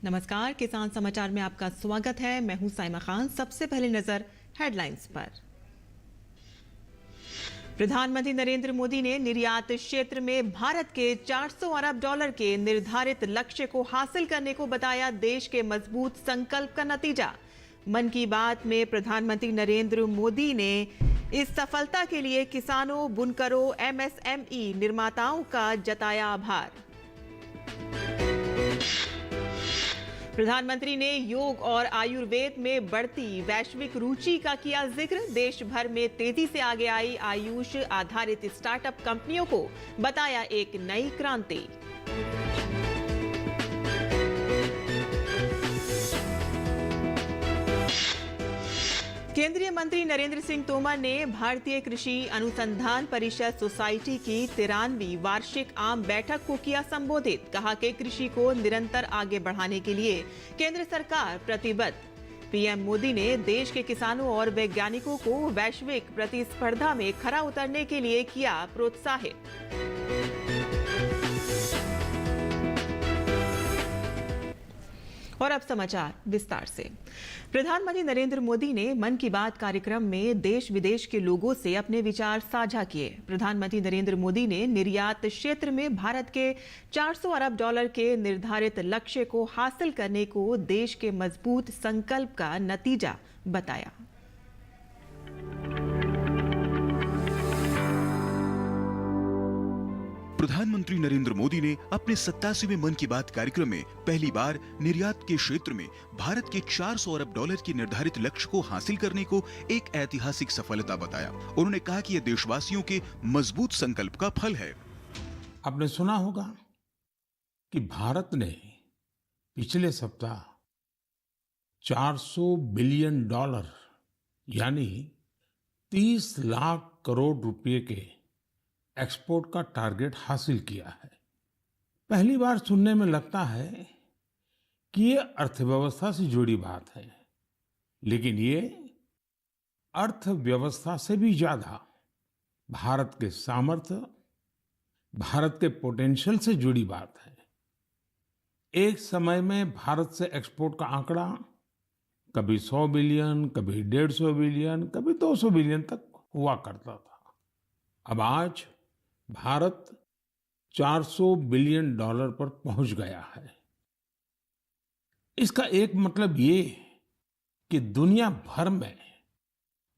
नमस्कार, किसान समाचार में आपका स्वागत है। मैं हूं साइमा खान। सबसे पहले नजर हेडलाइंस पर। प्रधानमंत्री नरेंद्र मोदी ने निर्यात क्षेत्र में भारत के 400 अरब डॉलर के निर्धारित लक्ष्य को हासिल करने को बताया देश के मजबूत संकल्प का नतीजा। मन की बात में प्रधानमंत्री नरेंद्र मोदी ने इस सफलता के लिए किसानों, बुनकरों, एमएसएमई निर्माताओं का जताया आभार। प्रधानमंत्री ने योग और आयुर्वेद में बढ़ती वैश्विक रुचि का किया जिक्र। देश भर में तेजी से आगे आई आयुष आधारित स्टार्टअप कंपनियों को बताया एक नई क्रांति। केंद्रीय मंत्री नरेंद्र सिंह तोमर ने भारतीय कृषि अनुसंधान परिषद सोसाइटी की 93वीं वार्षिक आम बैठक को किया संबोधित। कहा कि कृषि को निरंतर आगे बढ़ाने के लिए केंद्र सरकार प्रतिबद्ध। पीएम मोदी ने देश के किसानों और वैज्ञानिकों को वैश्विक प्रतिस्पर्धा में खरा उतरने के लिए किया प्रोत्साहित। और अब समाचार विस्तार से। प्रधानमंत्री नरेंद्र मोदी ने मन की बात कार्यक्रम में देश विदेश के लोगों से अपने विचार साझा किए। प्रधानमंत्री नरेंद्र मोदी ने निर्यात क्षेत्र में भारत के 400 अरब डॉलर के निर्धारित लक्ष्य को हासिल करने को देश के मजबूत संकल्प का नतीजा बताया। प्रधानमंत्री नरेंद्र मोदी ने अपने 87वें मन की बात कार्यक्रम में पहली बार निर्यात के क्षेत्र में भारत के 400 अरब डॉलर के निर्धारित लक्ष्य को हासिल करने को एक ऐतिहासिक सफलता बताया। उन्होंने कहा कि यह देशवासियों के मजबूत संकल्प का फल है। आपने सुना होगा कि भारत ने पिछले सप्ताह 400 बिलियन डॉलर यानी 30 लाख करोड़ रुपए के एक्सपोर्ट का टारगेट हासिल किया है। पहली बार सुनने में लगता है कि ये अर्थव्यवस्था से जुड़ी बात है, लेकिन ये अर्थव्यवस्था से भी ज्यादा भारत के सामर्थ्य, भारत के पोटेंशियल से जुड़ी बात है। एक समय में भारत से एक्सपोर्ट का आंकड़ा कभी 100 बिलियन, कभी 150 बिलियन, कभी 200 बिलियन तक हुआ करता था। अब आज भारत 400 बिलियन डॉलर पर पहुंच गया है। इसका एक मतलब ये कि दुनिया भर में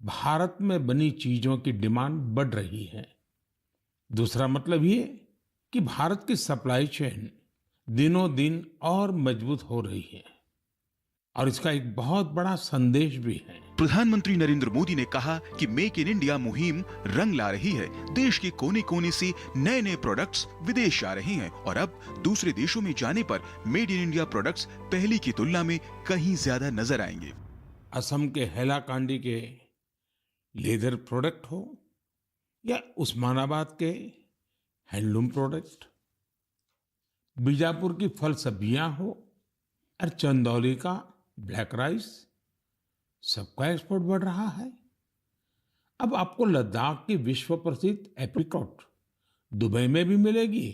भारत में बनी चीजों की डिमांड बढ़ रही है। दूसरा मतलब ये कि भारत की सप्लाई चेन दिनों दिन और मजबूत हो रही है और इसका एक बहुत बड़ा संदेश भी है। प्रधानमंत्री नरेंद्र मोदी ने कहा कि मेक इन इंडिया मुहिम रंग ला रही है। देश के कोने कोने से नए नए प्रोडक्ट्स विदेश जा रहे हैं और अब दूसरे देशों में जाने पर मेड इन इंडिया प्रोडक्ट्स पहले की तुलना में कहीं ज्यादा नजर आएंगे। असम के हैलाकांडी के लेदर प्रोडक्ट हो या उस्मानाबाद के हैंडलूम प्रोडक्ट, बीजापुर की फल सब्जियां हो और चंदौली का ब्लैक राइस, सबका एक्सपोर्ट बढ़ रहा है। अब आपको लद्दाख की विश्व प्रसिद्ध एप्रिकॉट दुबई में भी मिलेगी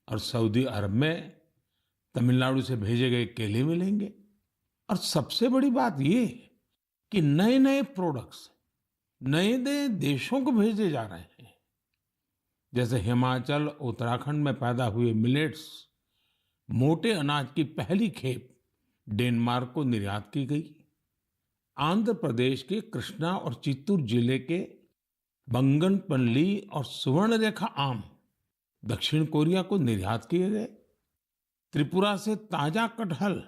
और सऊदी अरब में तमिलनाडु से भेजे गए केले मिलेंगे। और सबसे बड़ी बात ये कि नए नए प्रोडक्ट्स नए नए देशों को भेजे जा रहे हैं। जैसे हिमाचल, उत्तराखंड में पैदा हुए मिलेट्स, मोटे अनाज की पहली खेप डेनमार्क को निर्यात की गई। आंध्र प्रदेश के कृष्णा और चित्तूर जिले के बंगनपल्ली और सुवर्णरेखा आम दक्षिण कोरिया को निर्यात किए गए। त्रिपुरा से ताजा कटहल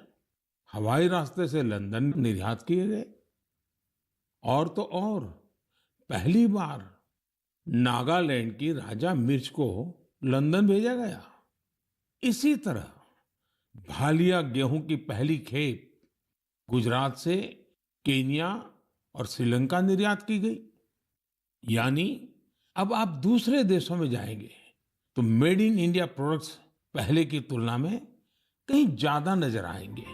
हवाई रास्ते से लंदन निर्यात किए गए। और तो और पहली बार नागालैंड की राजा मिर्च को लंदन भेजा गया। इसी तरह भालिया गेहूं की पहली खेप गुजरात से केन्या और श्रीलंका निर्यात की गई। यानी अब आप दूसरे देशों में जाएंगे तो मेड इन इंडिया प्रोडक्ट्स पहले की तुलना में कहीं ज्यादा नजर आएंगे।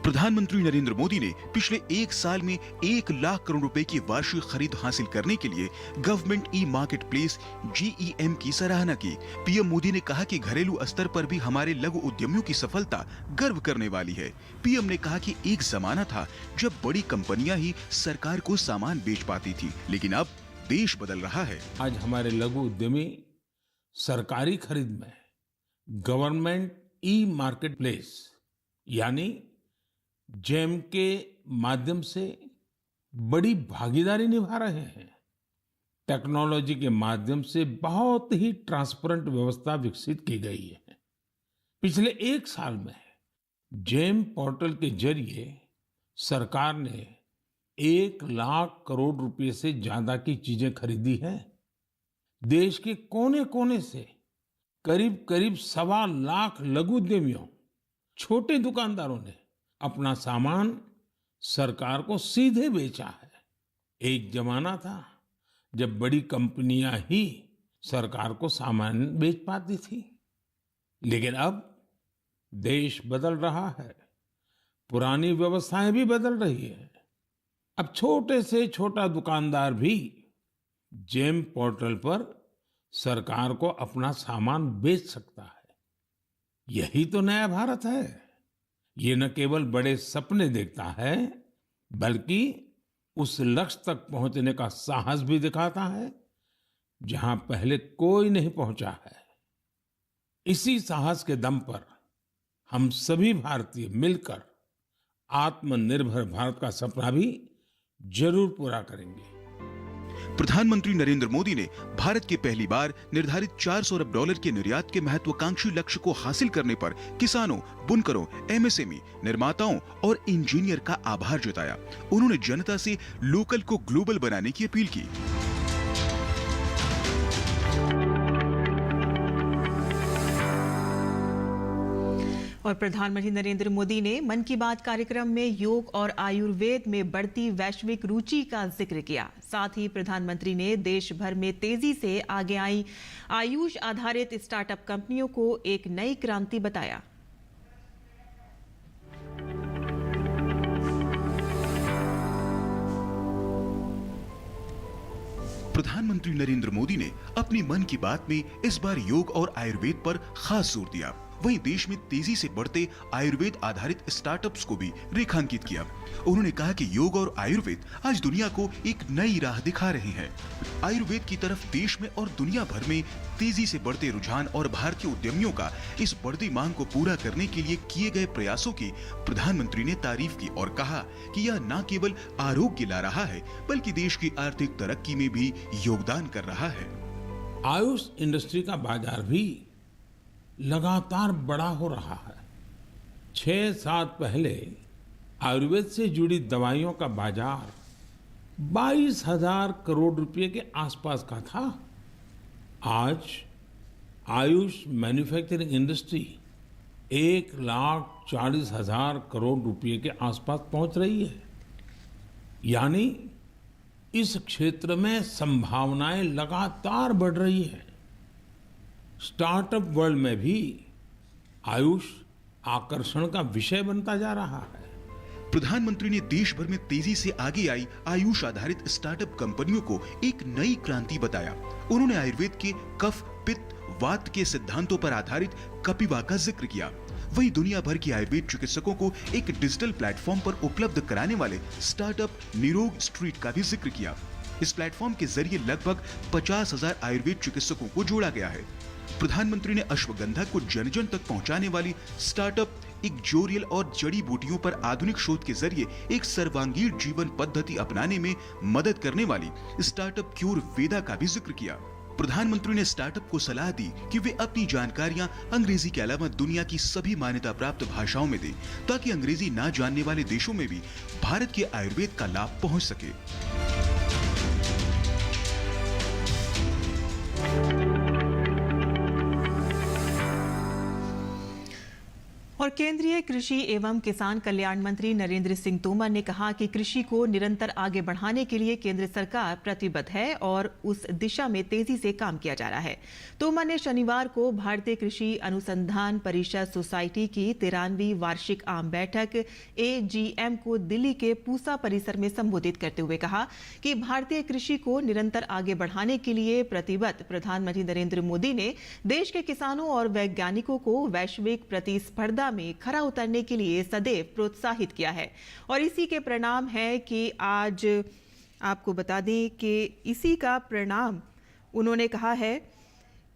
प्रधानमंत्री नरेंद्र मोदी ने पिछले एक साल में 1 लाख करोड़ रुपए की वार्षिक खरीद हासिल करने के लिए government e market place GeM की सराहना की। पीएम मोदी ने कहा कि घरेलू स्तर पर भी हमारे लघु उद्यमियों की सफलता गर्व करने वाली है। पीएम ने कहा कि एक जमाना था जब बड़ी कंपनियां ही सरकार को सामान बेच पाती थी, लेकिन अब देश बदल रहा है। आज हमारे लघु उद्यमी सरकारी खरीद में गवर्नमेंट ई मार्केट प्लेस यानी जेम के माध्यम से बड़ी भागीदारी निभा रहे हैं। टेक्नोलॉजी के माध्यम से बहुत ही ट्रांसपेरेंट व्यवस्था विकसित की गई है। पिछले एक साल में जेम पोर्टल के जरिए सरकार ने 1 लाख करोड़ रुपए से ज्यादा की चीजें खरीदी हैं। देश के कोने कोने से करीब करीब 1.25 लाख लघु उद्यमियों, छोटे दुकानदारों ने अपना सामान सरकार को सीधे बेचा है। एक जमाना था जब बड़ी कंपनियां ही सरकार को सामान बेच पाती थी, लेकिन अब देश बदल रहा है, पुरानी व्यवस्थाएं भी बदल रही है। अब छोटे से छोटा दुकानदार भी जेम पोर्टल पर सरकार को अपना सामान बेच सकता है। यही तो नया भारत है। ये न केवल बड़े सपने देखता है, बल्कि उस लक्ष्य तक पहुंचने का साहस भी दिखाता है जहां पहले कोई नहीं पहुंचा है। इसी साहस के दम पर हम सभी भारतीय मिलकर आत्मनिर्भर भारत का सपना भी जरूर पूरा करेंगे। प्रधानमंत्री नरेंद्र मोदी ने भारत के पहली बार निर्धारित $400 अरब के निर्यात के महत्वाकांक्षी लक्ष्य को हासिल करने पर किसानों, बुनकरों, MSME, निर्माताओं और इंजीनियर का आभार जताया। उन्होंने जनता से लोकल को ग्लोबल बनाने की अपील की। और प्रधानमंत्री नरेंद्र मोदी ने मन की बात कार्यक्रम में योग और आयुर्वेद में बढ़ती वैश्विक रुचि का जिक्र किया। साथ ही प्रधानमंत्री ने देश भर में तेजी से आगे आई आयुष आधारित स्टार्टअप कंपनियों को एक नई क्रांति बताया। प्रधानमंत्री नरेंद्र मोदी ने अपनी मन की बात में इस बार योग और आयुर्वेद पर खास जोर दिया। वहीं देश में तेजी से बढ़ते आयुर्वेद आधारित स्टार्टअप्स को भी रेखांकित किया। उन्होंने कहा कि योग और आयुर्वेद आज दुनिया को एक नई राह दिखा रहे हैं। आयुर्वेद की तरफ देश में और दुनिया भर में तेजी से बढ़ते रुझान और भारतीय उद्यमियों का इस बढ़ती मांग को पूरा करने के लिए किए गए प्रयासों की प्रधानमंत्री ने तारीफ की और कहा कि यह न केवल आरोग्य ला रहा है, बल्कि देश की आर्थिक तरक्की में भी योगदान कर रहा है। आयुष इंडस्ट्री का बाजार भी लगातार बड़ा हो रहा है। 6 साल पहले आयुर्वेद से जुड़ी दवाइयों का बाजार 22,000 करोड़ रुपए के आसपास का था। आज आयुष मैन्युफैक्चरिंग इंडस्ट्री 1,40,000 करोड़ रुपए के आसपास पहुंच रही है। यानी इस क्षेत्र में संभावनाएं लगातार बढ़ रही हैं। स्टार्टअप वर्ल्ड में भी आयुष आकर्षण का विषय बनता जा रहा है। प्रधानमंत्री ने देश भर में तेजी से आगे आई आयुष आधारित स्टार्टअप कंपनियों को एक नई क्रांति बताया। उन्होंने आयुर्वेद के कफ, पित्त, वात के सिद्धांतों पर आधारित कपिवा का जिक्र किया। वहीं दुनिया भर के आयुर्वेद चिकित्सकों को एक डिजिटल प्लेटफॉर्म पर उपलब्ध कराने वाले स्टार्टअप निरोग स्ट्रीट का भी जिक्र किया। इस प्लेटफॉर्म के जरिए लगभग 50,000 आयुर्वेद चिकित्सकों को जोड़ा गया है। प्रधानमंत्री ने अश्वगंधा को जन जन तक पहुंचाने वाली स्टार्टअप इक्जोरियल और जड़ी बूटियों पर आधुनिक शोध के जरिए एक सर्वांगीण जीवन पद्धति अपनाने में मदद करने वाली स्टार्टअप क्यूर वेदा का भी जिक्र किया। प्रधानमंत्री ने स्टार्टअप को सलाह दी कि वे अपनी जानकारियां अंग्रेजी के अलावा दुनिया की सभी मान्यता प्राप्त भाषाओं में दें, ताकि अंग्रेजी ना जानने वाले देशों में भी भारत के आयुर्वेद का लाभ पहुंच सके। और केंद्रीय कृषि एवं किसान कल्याण मंत्री नरेंद्र सिंह तोमर ने कहा कि कृषि को निरंतर आगे बढ़ाने के लिए केंद्र सरकार प्रतिबद्ध है और उस दिशा में तेजी से काम किया जा रहा है। तोमर ने शनिवार को भारतीय कृषि अनुसंधान परिषद सोसाइटी की 13वीं वार्षिक आम बैठक AGM को दिल्ली के पूसा परिसर में संबोधित करते हुए कहा कि भारतीय कृषि को निरंतर आगे बढ़ाने के लिए प्रतिबद्ध प्रधानमंत्री नरेंद्र मोदी ने देश के किसानों और वैज्ञानिकों को वैश्विक प्रतिस्पर्धा में खरा उतरने के लिए सदैव प्रोत्साहित किया है और इसी के परिणाम है कि आज आपको बता दें कि इसी का परिणाम उन्होंने कहा है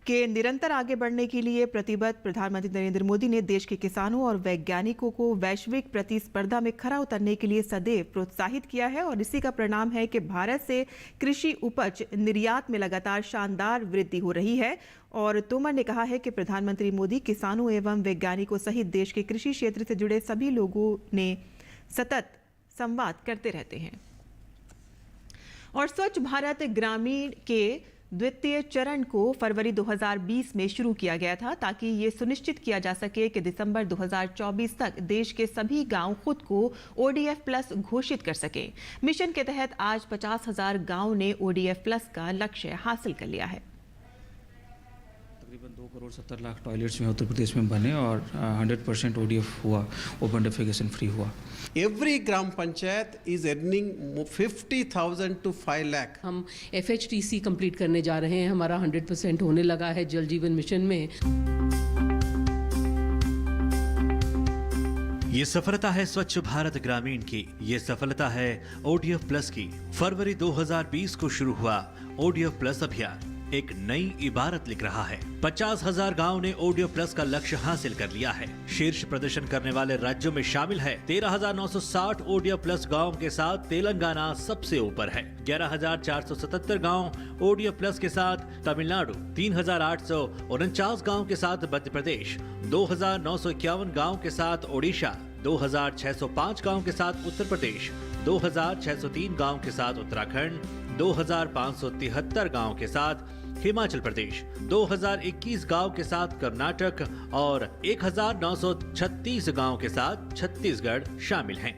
कि निरंतर आगे बढ़ने के लिए प्रतिबद्ध प्रधानमंत्री नरेंद्र मोदी ने देश के किसानों और वैज्ञानिकों को वैश्विक प्रतिस्पर्धा में खरा उतरने के लिए सदैव प्रोत्साहित किया है और इसी का परिणाम है कि भारत से कृषि उपज निर्यात में लगातार शानदार वृद्धि हो रही है। और तोमर ने कहा है कि प्रधानमंत्री मोदी किसानों एवं वैज्ञानिकों सहित देश के कृषि क्षेत्र से जुड़े सभी लोगों ने सतत संवाद करते रहते हैं। और स्वच्छ भारत ग्रामीण के द्वितीय चरण को फरवरी 2020 में शुरू किया गया था ताकि ये सुनिश्चित किया जा सके कि दिसंबर 2024 तक देश के सभी गांव खुद को ODF प्लस घोषित कर सके। मिशन के तहत आज 50,000 गांव ने ODF प्लस का लक्ष्य हासिल कर लिया है। तकरीबन 2 करोड़ 70 लाख टॉयलेट्स में उत्तर प्रदेश में बने और 100% ODF हुआ, ओपन डेफिकेशन फ्री हुआ। Every gram panchayat is earning 50,000 to 5 lakh. हम FHTC कंप्लीट करने जा रहे हैं, हमारा 100% होने लगा है जल जीवन मिशन में। ये सफलता है स्वच्छ भारत ग्रामीण की, ये सफलता है ODF प्लस की। फरवरी 2020 को शुरू हुआ ODF प्लस अभियान एक नई इबारत लिख रहा है। 50,000 गांव ने ODF प्लस का लक्ष्य हासिल कर लिया है। शीर्ष प्रदर्शन करने वाले राज्यों में शामिल है 13,960 ODF प्लस गांव के साथ तेलंगाना सबसे ऊपर है। 11,477 गांव ODF प्लस के साथ तमिलनाडु, 3,849 गांव के साथ मध्य प्रदेश, 2,951 गांव के साथ ओडिशा, 2,605 गांव के साथ उत्तर प्रदेश, 2,603 गांव के साथ उत्तराखंड, 2,573 गांव के साथ हिमाचल प्रदेश, 2,021 गांव के साथ कर्नाटक और 1,936 गांव के साथ छत्तीसगढ़ शामिल हैं।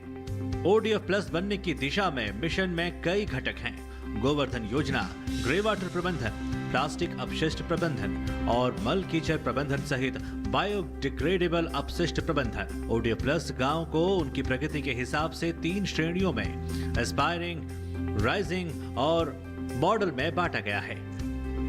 ODF प्लस बनने की दिशा में मिशन में कई घटक हैं। गोवर्धन योजना, ग्रे वाटर प्रबंधन, प्लास्टिक अपशिष्ट प्रबंधन और मल कीचड़ प्रबंधन सहित बायोडिग्रेडेबल अपशिष्ट प्रबंधन। ODF प्लस गांव को उनकी प्रगति के हिसाब से 3 श्रेणियों में एस्पायरिंग, राइजिंग और मॉडल में बांटा गया है।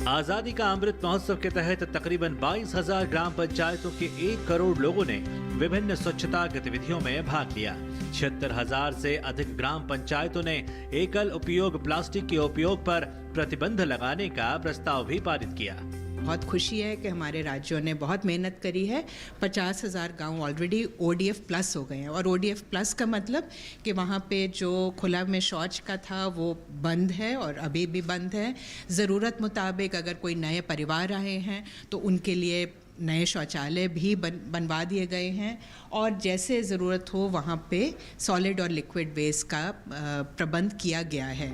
आजादी का अमृत महोत्सव के तहत तकरीबन 22,000 ग्राम पंचायतों के 1 करोड़ लोगों ने विभिन्न स्वच्छता गतिविधियों में भाग लिया। 76,000 से अधिक ग्राम पंचायतों ने एकल उपयोग प्लास्टिक के उपयोग पर प्रतिबंध लगाने का प्रस्ताव भी पारित किया। बहुत खुशी है कि हमारे राज्यों ने बहुत मेहनत करी है। 50,000 गांव ऑलरेडी ODF प्लस हो गए हैं और ODF प्लस का मतलब कि वहाँ पे जो खुला में शौच का था वो बंद है और अभी भी बंद है। ज़रूरत मुताबिक अगर कोई नए परिवार आए हैं तो उनके लिए नए शौचालय भी बनवा दिए गए हैं और जैसे ज़रूरत हो वहाँ पे सॉलिड और लिक्विड वेस्ट का प्रबंध किया गया है।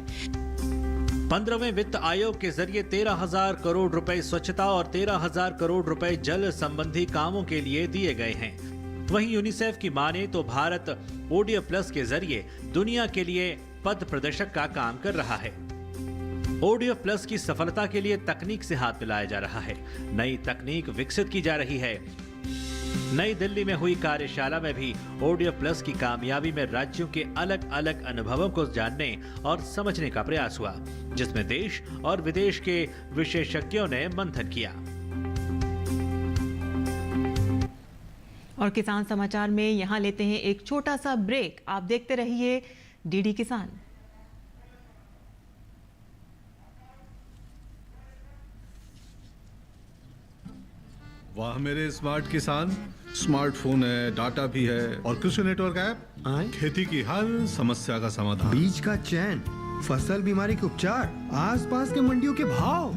15वें वित्त आयोग के जरिए 13,000 करोड़ रुपए स्वच्छता और 13,000 करोड़ रुपए जल संबंधी कामों के लिए दिए गए हैं। वहीं यूनिसेफ की माने तो भारत ODF प्लस के जरिए दुनिया के लिए पथ प्रदर्शक का काम कर रहा है। ODF प्लस की सफलता के लिए तकनीक से हाथ मिलाया जा रहा है। नई तकनीक विकसित की जा रही है। नई दिल्ली में हुई कार्यशाला में भी ODF प्लस की कामयाबी में राज्यों के अलग अलग अनुभवों को जानने और समझने का प्रयास हुआ, जिसमें देश और विदेश के विशेषज्ञों ने मंथन किया। और किसान समाचार में यहाँ लेते हैं एक छोटा सा ब्रेक। आप देखते रहिए DD किसान। वाह मेरे स्मार्ट किसान, स्मार्टफोन है, डाटा भी है और कृषि नेटवर्क ऐप खेती की हर समस्या का समाधान। बीज का चयन, फसल बीमारी के उपचार, आसपास के मंडियों के भाव,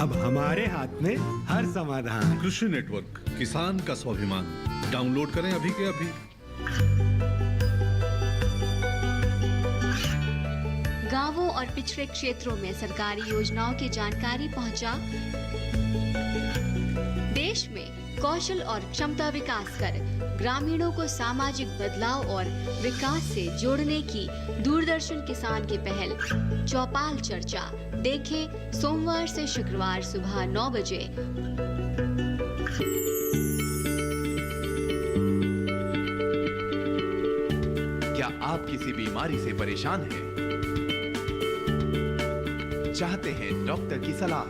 अब हमारे हाथ में हर समाधान। कृषि नेटवर्क, किसान का स्वाभिमान। डाउनलोड करें अभी के अभी। गांवों और पिछड़े क्षेत्रों में सरकारी योजनाओं की जानकारी पहुंचा। देश में कौशल और क्षमता विकास कर ग्रामीणों को सामाजिक बदलाव और विकास से जोड़ने की दूरदर्शन किसान की पहल चौपाल चर्चा देखें सोमवार से शुक्रवार सुबह 9 बजे। क्या आप किसी बीमारी से परेशान हैं? चाहते हैं डॉक्टर की सलाह?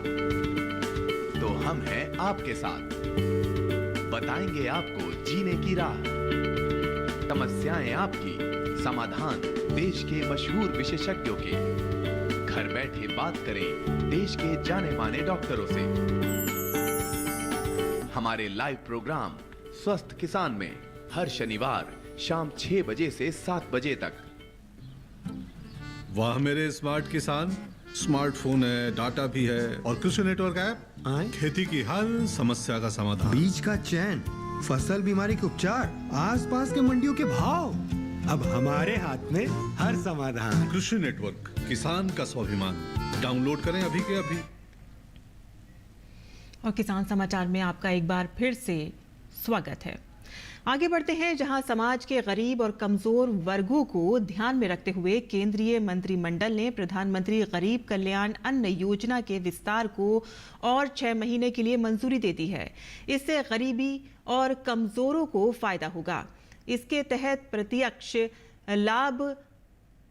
तो हम हैं आपके साथ, बताएंगे आपको जीने की राह। समस्याएं आपकी, समाधान देश के मशहूर विशेषज्ञों के। घर बैठे बात करें देश के जाने माने डॉक्टरों से। हमारे लाइव प्रोग्राम स्वस्थ किसान में हर शनिवार शाम 6 बजे से 7 बजे तक। वाह मेरे स्मार्ट किसान, स्मार्टफोन है, डाटा भी है और कृषि नेटवर्क ऐप खेती की हर समस्या का समाधान। बीज का चयन, फसल बीमारी के उपचार, आसपास के मंडियों के भाव, अब हमारे हाथ में हर समाधान। कृषि नेटवर्क, किसान का स्वाभिमान। डाउनलोड करें अभी के अभी। और किसान समाचार में आपका एक बार फिर से स्वागत है। आगे बढ़ते हैं, जहां समाज के गरीब और कमजोर वर्गों को ध्यान में रखते हुए केंद्रीय मंत्रिमंडल ने प्रधानमंत्री गरीब कल्याण अन्न योजना के विस्तार को और 6 महीने के लिए मंजूरी दे दी है। इससे गरीबी और कमजोरों को फायदा होगा। इसके तहत प्रत्यक्ष लाभ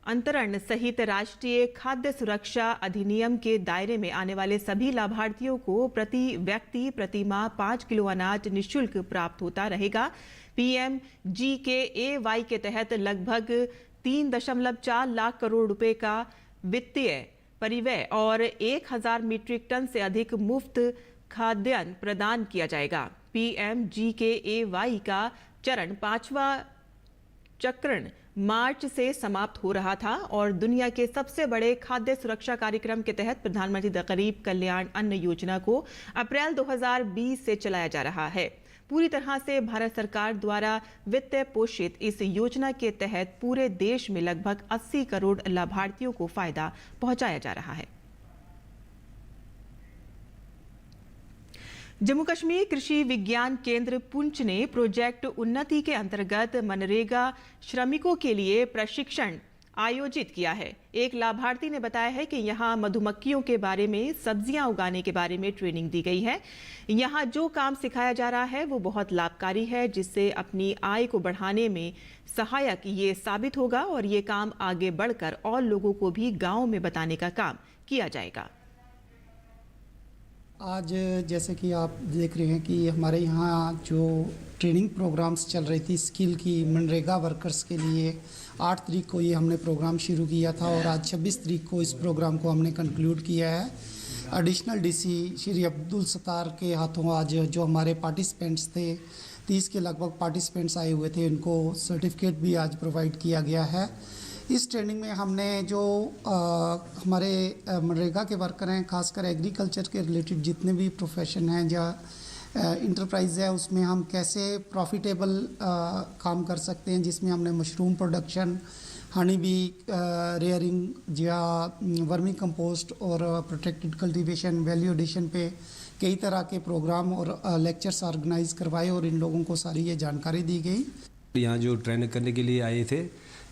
अंतरण सहित राष्ट्रीय खाद्य सुरक्षा अधिनियम के दायरे में आने वाले सभी लाभार्थियों को प्रति व्यक्ति प्रति माह 5 किलो अनाज निःशुल्क प्राप्त होता रहेगा। PMGKAY के तहत लगभग 3.4 लाख करोड़ रुपए का वित्तीय परिव्यय और 1000 मीट्रिक टन से अधिक मुफ्त खाद्यान्न प्रदान किया जाएगा। PMGKAY का चरण 5वां चक्रण मार्च से समाप्त हो रहा था और दुनिया के सबसे बड़े खाद्य सुरक्षा कार्यक्रम के तहत प्रधानमंत्री गरीब कल्याण अन्न योजना को अप्रैल 2020 से चलाया जा रहा है। पूरी तरह से भारत सरकार द्वारा वित्त पोषित इस योजना के तहत पूरे देश में लगभग 80 करोड़ लाभार्थियों को फायदा पहुंचाया जा रहा है। जम्मू कश्मीर कृषि विज्ञान केंद्र पुंछ ने प्रोजेक्ट उन्नति के अंतर्गत मनरेगा श्रमिकों के लिए प्रशिक्षण आयोजित किया है। एक लाभार्थी ने बताया है कि यहाँ मधुमक्खियों के बारे में, सब्जियां उगाने के बारे में ट्रेनिंग दी गई है। यहाँ जो काम सिखाया जा रहा है वो बहुत लाभकारी है, जिससे अपनी आय को बढ़ाने में सहायक ये साबित होगा और ये काम आगे बढ़कर और लोगों को भी गाँव में बताने का काम किया जाएगा। आज जैसे कि आप देख रहे हैं कि हमारे यहाँ जो ट्रेनिंग प्रोग्राम्स चल रही थी स्किल की मनरेगा वर्कर्स के लिए, 8 तारीख को ये हमने प्रोग्राम शुरू किया था और आज 26 तारीख को इस प्रोग्राम को हमने कंक्लूड किया है। एडिशनल डीसी श्री अब्दुल सत्तार के हाथों आज जो हमारे पार्टिसिपेंट्स थे, 30 के लगभग पार्टिसिपेंट्स आए हुए थे, उनको सर्टिफिकेट भी आज प्रोवाइड किया गया है। इस ट्रेनिंग में हमने जो हमारे मनरेगा के वर्कर हैं, खासकर एग्रीकल्चर के रिलेटेड जितने भी प्रोफेशन हैं या इंटरप्राइज है, उसमें हम कैसे प्रॉफिटेबल काम कर सकते हैं, जिसमें हमने mushroom production, honey bee rearing या वर्मी कंपोस्ट और प्रोटेक्टेड कल्टीवेशन, वैल्यू एडिशन पे कई तरह के प्रोग्राम और लेक्चर्स ऑर्गेनाइज करवाए और इन लोगों को सारी ये जानकारी दी गई। यहाँ जो ट्रेनिंग करने के लिए आए थे,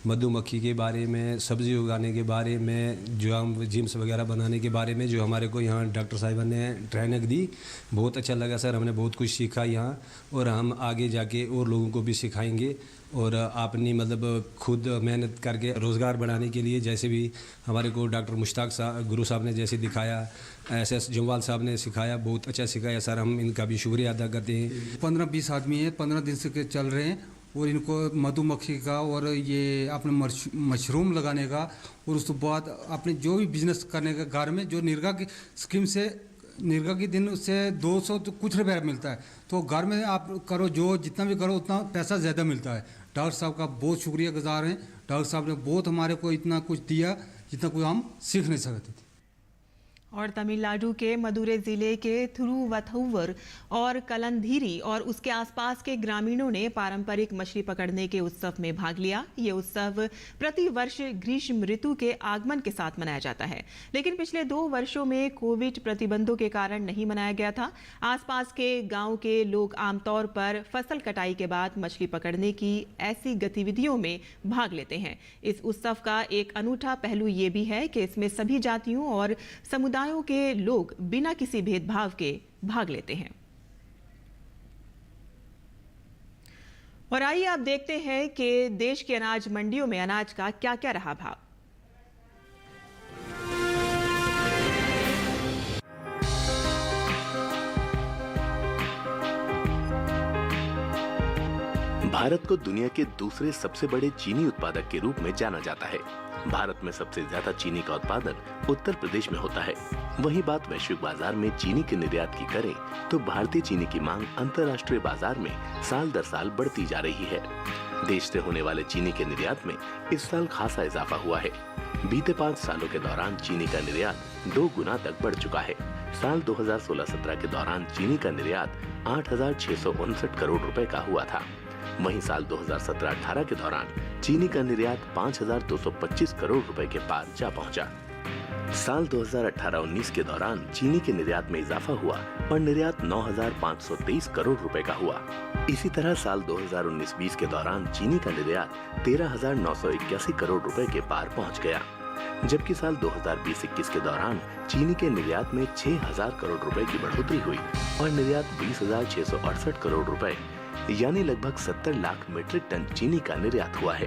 मधुमक्खी के बारे में, सब्ज़ी उगाने के बारे में, जो हम जिम्स वगैरह बनाने के बारे में जो हमारे को यहाँ डॉक्टर साहिबा ने ट्रेनिंग दी, बहुत अच्छा लगा सर। हमने बहुत कुछ सीखा यहाँ और हम आगे जाके और लोगों को भी सिखाएंगे और अपनी मतलब खुद मेहनत करके रोज़गार बढ़ाने के लिए, जैसे भी हमारे को डॉक्टर मुश्ताक साहब गुरु साहब ने जैसे दिखाया, SS जम्वाल साहब ने सिखाया, बहुत अच्छा सिखाया सर। हम इनका भी शुक्रिया अदा करते हैं। 15-20 आदमी हैं, 15 दिन से चल रहे हैं और इनको मधुमक्खी का और ये अपने मशरूम लगाने का और उसके बाद अपने जो भी बिजनेस करने का घर में जो निर्गा की स्कीम से, निर्गा की दिन से 200 तो कुछ रुपया मिलता है, तो घर में आप करो जो जितना भी करो उतना पैसा ज़्यादा मिलता है। डॉक्टर साहब का बहुत शुक्रिया गुजार हैं। डॉक्टर साहब ने बहुत हमारे को इतना कुछ दिया जितना कोई हम सीख नहीं सकते थे। और तमिलनाडु के मदुरै जिले के थिरुवथुवर और कलंधीरी और उसके आसपास के ग्रामीणों ने पारंपरिक मछली पकड़ने के उत्सव में भाग लिया। ये उत्सव प्रति वर्ष ग्रीष्म ऋतु के आगमन के साथ मनाया जाता है, लेकिन पिछले 2 वर्षों में कोविड प्रतिबंधों के कारण नहीं मनाया गया था। आसपास के गांव के लोग आमतौर पर फसल कटाई के बाद मछली पकड़ने की ऐसी गतिविधियों में भाग लेते हैं। इस उत्सव का एक अनूठा पहलू ये भी है कि इसमें सभी जातियों और समुदायों के लोग बिना किसी भेदभाव के भाग लेते हैं। और आइए आप देखते हैं कि देश की अनाज मंडियों में अनाज का क्या-क्या रहा भाव। भारत को दुनिया के दूसरे सबसे बड़े चीनी उत्पादक के रूप में जाना जाता है। भारत में सबसे ज्यादा चीनी का उत्पादन उत्तर प्रदेश में होता है। वहीं बात वैश्विक बाजार में चीनी के निर्यात की करें तो भारतीय चीनी की मांग अंतर्राष्ट्रीय बाजार में साल दर साल बढ़ती जा रही है। देश से होने वाले चीनी के निर्यात में इस साल खासा इजाफा हुआ है। बीते 5 सालों के दौरान चीनी का निर्यात 2 गुना तक बढ़ चुका है। साल 2016-17 के दौरान चीनी का निर्यात 8,659 करोड़ रुपए का हुआ था। वहीं साल 2017-18 के दौरान चीनी का निर्यात 5,225 करोड़ रुपए के पार जा पहुंचा। साल 2018-19 के दौरान चीनी के निर्यात में इजाफा हुआ और निर्यात 9,523 करोड़ रुपए का हुआ। इसी तरह साल 2019-20 के दौरान चीनी का निर्यात 13,981 करोड़ रुपए के पार पहुंच गया, जबकि साल 2020-21 के दौरान चीनी के निर्यात में 6,000 करोड़ रुपए की बढ़ोतरी हुई और निर्यात 20,668 करोड़ रुपए यानी लगभग 70 लाख मीट्रिक टन चीनी का निर्यात हुआ है।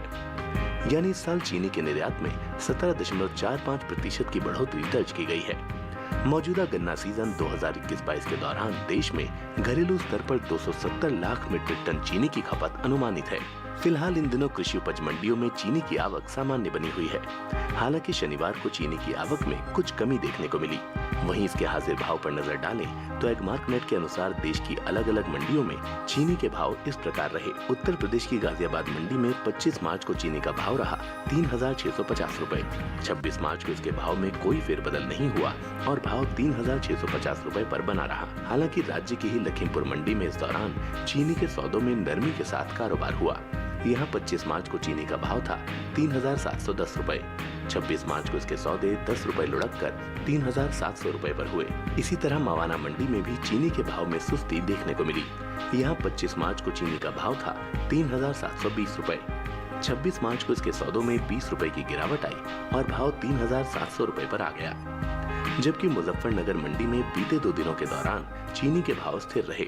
यानी इस साल चीनी के निर्यात में 17.45% की बढ़ोतरी दर्ज की गई है। मौजूदा गन्ना सीजन 2021-22 के दौरान देश में घरेलू स्तर पर 270 लाख मीट्रिक टन चीनी की खपत अनुमानित है। फिलहाल इन दिनों कृषि उपज मंडियों में चीनी की आवक सामान्य बनी हुई है। हालांकि शनिवार को चीनी की आवक में कुछ कमी देखने को मिली। वहीं इसके हाजिर भाव पर नजर डालें तो एगमार्क नेट के अनुसार देश की अलग अलग मंडियों में चीनी के भाव इस प्रकार रहे। उत्तर प्रदेश की गाजियाबाद मंडी में 25 मार्च को चीनी का भाव रहा 3,650 रुपए। 26 मार्च को इसके भाव में कोई फेरबदल नहीं हुआ और भाव 3,650 रुपए पर बना रहा। हालांकि राज्य की ही लखीमपुर मंडी में इस दौरान चीनी के सौदों में नरमी के साथ कारोबार हुआ। यहाँ 25 मार्च को चीनी का भाव था 3,710 रुपए। 26 मार्च को इसके सौदे 10 रुपए लुढ़क कर 3,700 रुपए पर हुए। इसी तरह मवाना मंडी में भी चीनी के भाव में सुस्ती देखने को मिली। यहाँ 25 मार्च को चीनी का भाव था 3,720 रुपए। 26 मार्च को इसके सौदों में 20 रुपए की गिरावट आई और भाव 3,700 रुपए पर आ गया। जबकि मुजफ्फरनगर मंडी में बीते 2 दिनों के दौरान चीनी के भाव स्थिर रहे।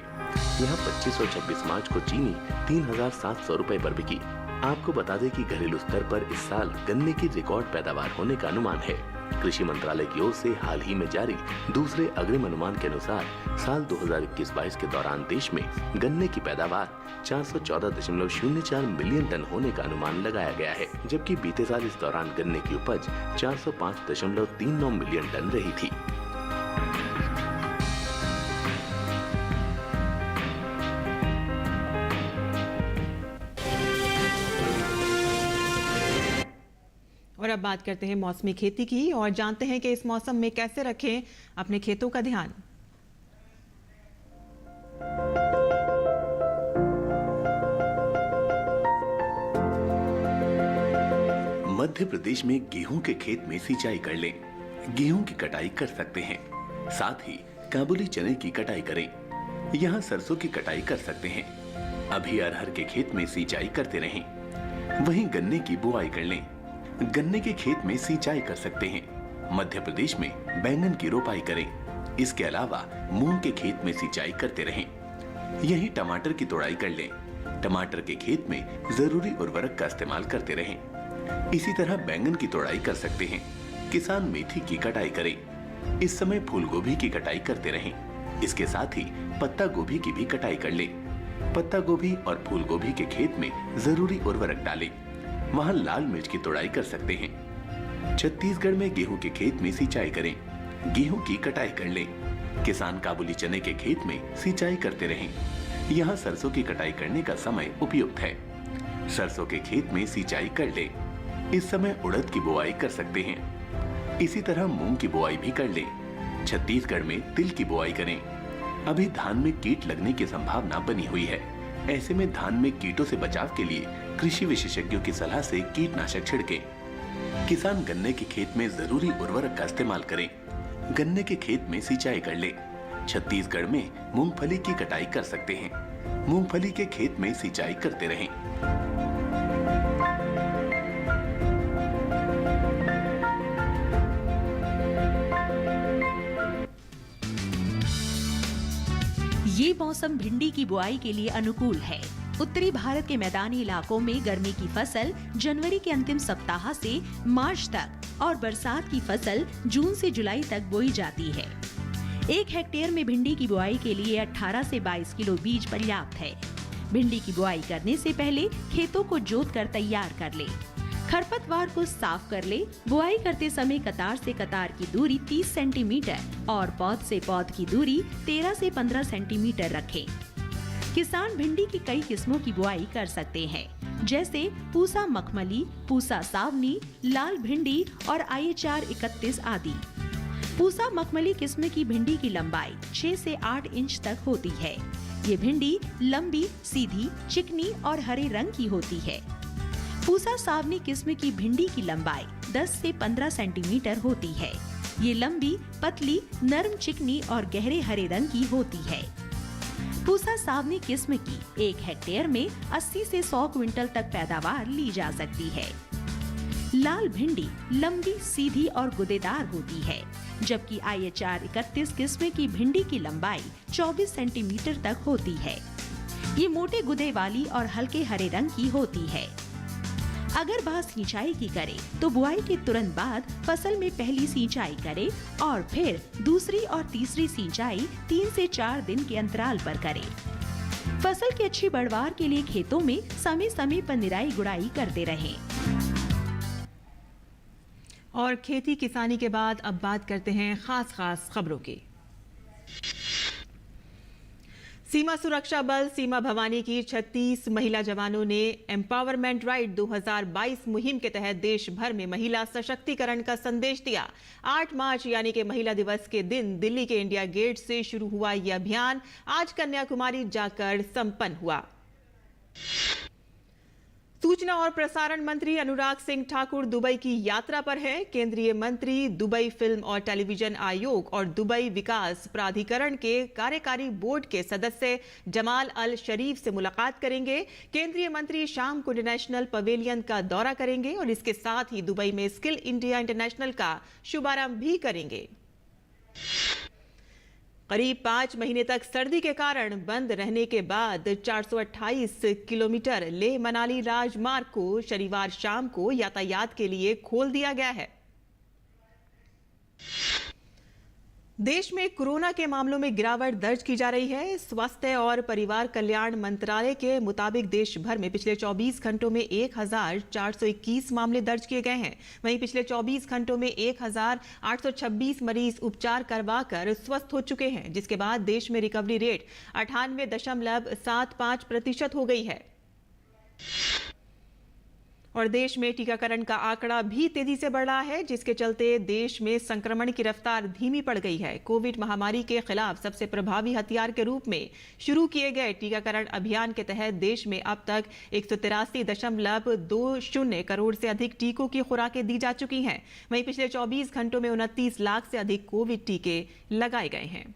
यहाँ 25 और 26 मार्च को चीनी 3,700 रुपए पर बिकी। आपको बता दें कि घरेलू स्तर पर इस साल गन्ने की रिकॉर्ड पैदावार होने का अनुमान है। कृषि मंत्रालय की ओर से हाल ही में जारी दूसरे अग्रिम अनुमान के अनुसार साल 2021-22 के दौरान देश में गन्ने की पैदावार 414.04 मिलियन टन होने का अनुमान लगाया गया है, जबकि बीते साल इस दौरान गन्ने की उपज 405.39 मिलियन टन रही थी। और अब बात करते हैं मौसमी खेती की और जानते हैं कि इस मौसम में कैसे रखें अपने खेतों का ध्यान। मध्य प्रदेश में गेहूं के खेत में सिंचाई कर लें। गेहूं की कटाई कर सकते हैं। साथ ही काबुली चने की कटाई करें। यहाँ सरसों की कटाई कर सकते हैं। अभी अरहर के खेत में सिंचाई करते रहें। वहीं गन्ने की बुआई कर लें। गन्ने के खेत में सिंचाई कर सकते हैं। मध्य प्रदेश में बैंगन की रोपाई करें। इसके अलावा मूंग के खेत में सिंचाई करते रहें। यहीं टमाटर की तोड़ाई कर लें। टमाटर के खेत में जरूरी उर्वरक का इस्तेमाल करते रहें। इसी तरह बैंगन की तोड़ाई कर सकते हैं। किसान मेथी की कटाई करें। इस समय फूल गोभी की कटाई करते रहें। इसके साथ ही पत्ता गोभी की भी कटाई कर लें। पत्ता गोभी और फूल गोभी के खेत में जरूरी उर्वरक डालें। वहां लाल मिर्च की तोड़ाई कर सकते हैं। छत्तीसगढ़ में गेहूं के खेत में सिंचाई करें। गेहूं की कटाई कर लें। किसान काबुली चने के खेत में सिंचाई करते रहें। यहाँ सरसों की कटाई करने का समय उपयुक्त है। सरसों के खेत में सिंचाई कर लें। इस समय उड़द की बुआई कर सकते हैं। इसी तरह मूंग की बुआई भी कर लें। छत्तीसगढ़ में तिल की बुआई करें। अभी धान में कीट लगने की संभावना बनी हुई है। ऐसे में धान में कीटों से बचाव के लिए कृषि विशेषज्ञों की सलाह से कीटनाशक छिड़कें। किसान गन्ने के खेत में जरूरी उर्वरक का इस्तेमाल करें। गन्ने के खेत में सिंचाई कर ले। छत्तीसगढ़ में मूंगफली की कटाई कर सकते हैं। मूंगफली के खेत में सिंचाई करते रहें। ये मौसम भिंडी की बुआई के लिए अनुकूल है। उत्तरी भारत के मैदानी इलाकों में गर्मी की फसल जनवरी के अंतिम सप्ताह से मार्च तक और बरसात की फसल जून से जुलाई तक बोई जाती है। 1 हेक्टेयर में भिंडी की बुआई के लिए 18 से 22 किलो बीज पर्याप्त है। भिंडी की बुआई करने से पहले खेतों को जोत कर तैयार कर ले। खरपतवार को साफ कर ले। बुआई करते समय कतार से कतार की दूरी 30 सेंटीमीटर और पौध से पौध की दूरी 13 से 15 सेंटीमीटर रखें। किसान भिंडी की कई किस्मों की बुआई कर सकते हैं, जैसे पूसा मखमली, पूसा सावनी, लाल भिंडी और IHR 31 आदि। पूसा मखमली किस्म की भिंडी की लंबाई 6 से 8 इंच तक होती है। ये भिंडी लंबी, सीधी, चिकनी और हरे रंग की होती है। पूसा सावनी किस्म की भिंडी की लंबाई 10 से 15 सेंटीमीटर होती है। ये लंबी, पतली, नरम, चिकनी और गहरे हरे रंग की होती है। पूसा सावनी किस्म की 1 हेक्टेयर में 80 से 100 क्विंटल तक पैदावार ली जा सकती है। लाल भिंडी लंबी, सीधी और गुदेदार होती है, जबकि IHR 31 किस्म की भिंडी की लंबाई 24 सेंटीमीटर तक होती है। ये मोटे गुदे वाली और हल्के हरे रंग की होती है। अगर बात सिंचाई की करें तो बुआई के तुरंत बाद फसल में पहली सिंचाई करें और फिर दूसरी और तीसरी सिंचाई 3 से 4 दिन के अंतराल पर करें। फसल की अच्छी पैदावार के लिए खेतों में समय समय पर निराई गुड़ाई करते रहें। और खेती किसानी के बाद अब बात करते हैं खास खबरों की। सीमा सुरक्षा बल सीमा भवानी की 36 महिला जवानों ने एम्पावरमेंट राइड 2022 मुहिम के तहत देश भर में महिला सशक्तिकरण का संदेश दिया। 8 मार्च यानी कि महिला दिवस के दिन दिल्ली के इंडिया गेट से शुरू हुआ यह अभियान आज कन्याकुमारी जाकर संपन्न हुआ। सूचना और प्रसारण मंत्री अनुराग सिंह ठाकुर दुबई की यात्रा पर हैं। केंद्रीय मंत्री दुबई फिल्म और टेलीविजन आयोग और दुबई विकास प्राधिकरण के कार्यकारी बोर्ड के सदस्य जमाल अल शरीफ से मुलाकात करेंगे। केंद्रीय मंत्री शाम को इंटरनेशनल पवेलियन का दौरा करेंगे और इसके साथ ही दुबई में स्किल इंडिया इंटरनेशनल का शुभारंभ भी करेंगे। करीब 5 महीने तक सर्दी के कारण बंद रहने के बाद 428 किलोमीटर लेह मनाली राजमार्ग को शनिवार शाम को यातायात के लिए खोल दिया गया है। देश में कोरोना के मामलों में गिरावट दर्ज की जा रही है। स्वास्थ्य और परिवार कल्याण मंत्रालय के मुताबिक देश भर में पिछले 24 घंटों में 1421 मामले दर्ज किए गए हैं। वहीं पिछले 24 घंटों में 1826 मरीज उपचार करवाकर स्वस्थ हो चुके हैं, जिसके बाद देश में रिकवरी रेट 98.75% हो गई है। और देश में टीकाकरण का आंकड़ा भी तेजी से बढ़ रहा है, जिसके चलते देश में संक्रमण की रफ्तार धीमी पड़ गई है। कोविड महामारी के खिलाफ सबसे प्रभावी हथियार के रूप में शुरू किए गए टीकाकरण अभियान के तहत देश में अब तक 183.20 करोड़ से अधिक टीकों की खुराकें दी जा चुकी हैं। वहीं पिछले 24 घंटों में 29 लाख से अधिक कोविड टीके लगाए गए हैं।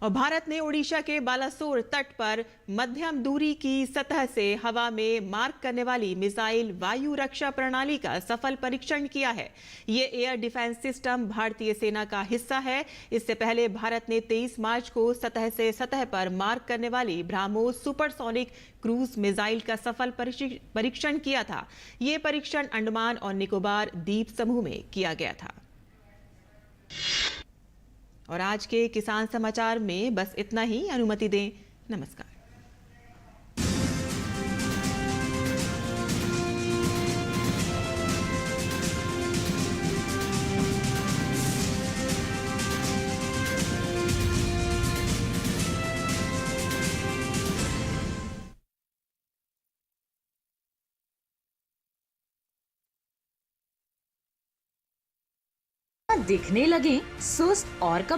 और भारत ने ओडिशा के बालासोर तट पर मध्यम दूरी की सतह से हवा में मार करने वाली मिसाइल वायु रक्षा प्रणाली का सफल परीक्षण किया है। ये एयर डिफेंस सिस्टम भारतीय सेना का हिस्सा है। इससे पहले भारत ने 23 मार्च को सतह से सतह पर मार करने वाली ब्रह्मोस सुपरसोनिक क्रूज मिसाइल का सफल परीक्षण किया था। ये परीक्षण अंडमान और निकोबार द्वीप समूह में किया गया था। और आज के किसान समाचार में बस इतना ही। अनुमति दें। नमस्कार। दिखने लगे सुस्त और